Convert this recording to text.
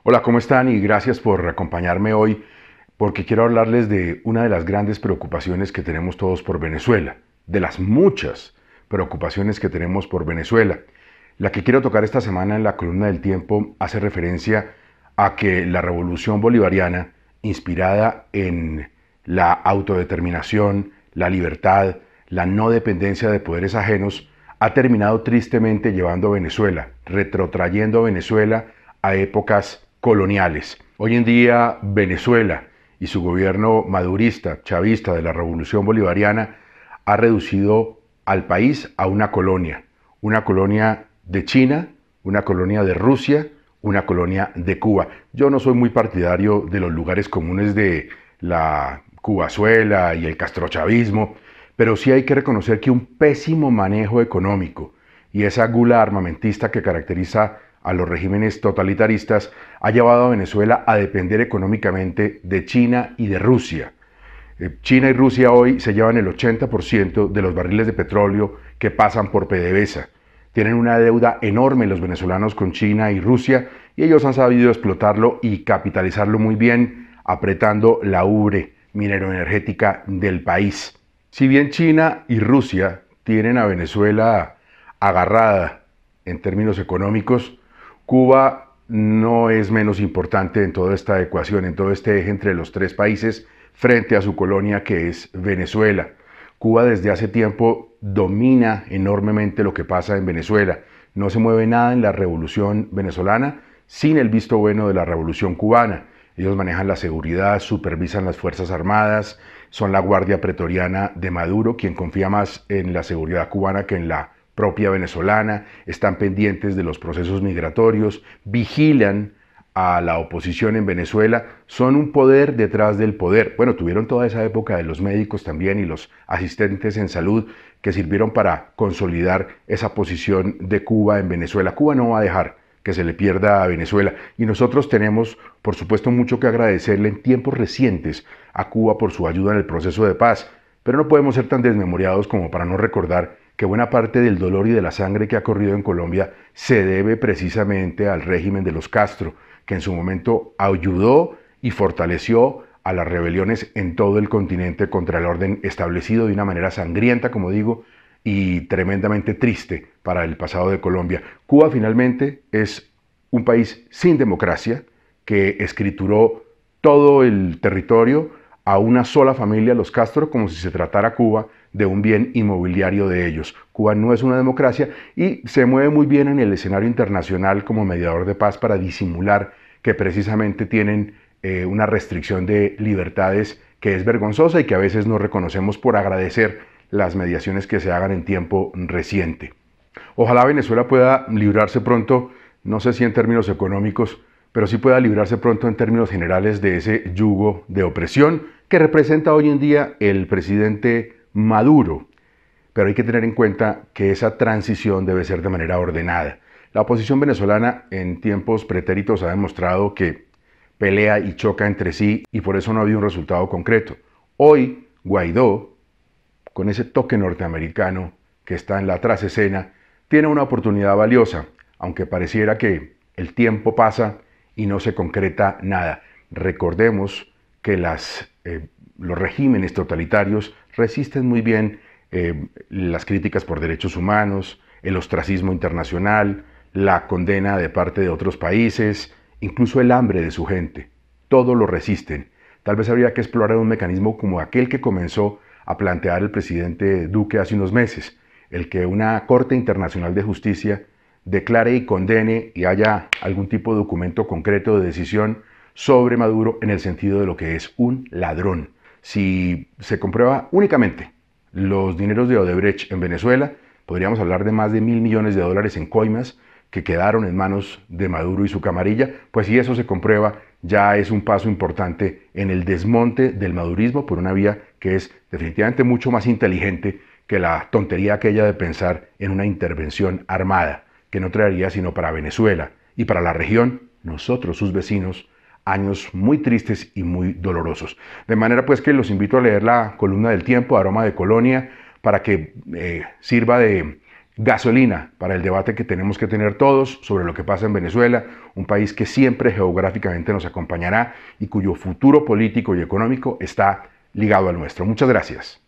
Hola, ¿cómo están? Y gracias por acompañarme hoy porque quiero hablarles de una de las grandes preocupaciones que tenemos todos por Venezuela, de las muchas preocupaciones que tenemos por Venezuela. La que quiero tocar esta semana en la columna del Tiempo hace referencia a que la revolución bolivariana, inspirada en la autodeterminación, la libertad, la no dependencia de poderes ajenos, ha terminado tristemente llevando a Venezuela, retrotrayendo a Venezuela a épocas coloniales. Hoy en día Venezuela y su gobierno madurista, chavista de la revolución bolivariana ha reducido al país a una colonia de China, una colonia de Rusia, una colonia de Cuba. Yo no soy muy partidario de los lugares comunes de la Cubazuela y el castrochavismo, pero sí hay que reconocer que un pésimo manejo económico y esa gula armamentista que caracteriza a los regímenes totalitaristas ha llevado a Venezuela a depender económicamente de China y de Rusia. China y Rusia hoy se llevan el 80% de los barriles de petróleo que pasan por PDVSA. Tienen una deuda enorme los venezolanos con China y Rusia y ellos han sabido explotarlo y capitalizarlo muy bien, apretando la ubre minero-energética del país. Si bien China y Rusia tienen a Venezuela agarrada en términos económicos, Cuba no es menos importante en toda esta ecuación, en todo este eje entre los tres países frente a su colonia que es Venezuela. Cuba desde hace tiempo domina enormemente lo que pasa en Venezuela. No se mueve nada en la revolución venezolana sin el visto bueno de la revolución cubana. Ellos manejan la seguridad, supervisan las Fuerzas Armadas, son la Guardia Pretoriana de Maduro, quien confía más en la seguridad cubana que en la propia venezolana, están pendientes de los procesos migratorios, vigilan a la oposición en Venezuela, son un poder detrás del poder. Bueno, tuvieron toda esa época de los médicos también y los asistentes en salud que sirvieron para consolidar esa posición de Cuba en Venezuela. Cuba no va a dejar que se le pierda a Venezuela y nosotros tenemos, por supuesto, mucho que agradecerle en tiempos recientes a Cuba por su ayuda en el proceso de paz, pero no podemos ser tan desmemoriados como para no recordar que buena parte del dolor y de la sangre que ha corrido en Colombia se debe precisamente al régimen de los Castro, que en su momento ayudó y fortaleció a las rebeliones en todo el continente contra el orden establecido de una manera sangrienta, como digo, y tremendamente triste para el pasado de Colombia. Cuba finalmente es un país sin democracia que escrituró todo el territorio a una sola familia, los Castro, como si se tratara Cuba de un bien inmobiliario de ellos. Cuba no es una democracia y se mueve muy bien en el escenario internacional como mediador de paz para disimular que precisamente tienen una restricción de libertades que es vergonzosa y que a veces no reconocemos por agradecer las mediaciones que se hagan en tiempo reciente. Ojalá Venezuela pueda librarse pronto, no sé si en términos económicos, pero sí pueda librarse pronto en términos generales de ese yugo de opresión que representa hoy en día el presidente Maduro. Pero hay que tener en cuenta que esa transición debe ser de manera ordenada. La oposición venezolana en tiempos pretéritos ha demostrado que pelea y choca entre sí y por eso no ha habido un resultado concreto. Hoy Guaidó, con ese toque norteamericano que está en la trasescena, tiene una oportunidad valiosa, aunque pareciera que el tiempo pasa y no se concreta nada. Recordemos que los regímenes totalitarios resisten muy bien las críticas por derechos humanos, el ostracismo internacional, la condena de parte de otros países, incluso el hambre de su gente. Todo lo resisten. Tal vez habría que explorar un mecanismo como aquel que comenzó a plantear el presidente Duque hace unos meses, el que una Corte Internacional de Justicia declare y condene y haya algún tipo de documento concreto de decisión sobre Maduro en el sentido de lo que es un ladrón. Si se comprueba únicamente los dineros de Odebrecht en Venezuela, podríamos hablar de más de $1.000 millones en coimas que quedaron en manos de Maduro y su camarilla, pues si eso se comprueba, ya es un paso importante en el desmonte del madurismo por una vía que es definitivamente mucho más inteligente que la tontería aquella de pensar en una intervención armada, que no traería sino para Venezuela y para la región, nosotros, sus vecinos, años muy tristes y muy dolorosos. De manera pues que los invito a leer la columna del Tiempo, Aroma de Colonia, para que sirva de gasolina para el debate que tenemos que tener todos sobre lo que pasa en Venezuela, un país que siempre geográficamente nos acompañará y cuyo futuro político y económico está ligado al nuestro. Muchas gracias.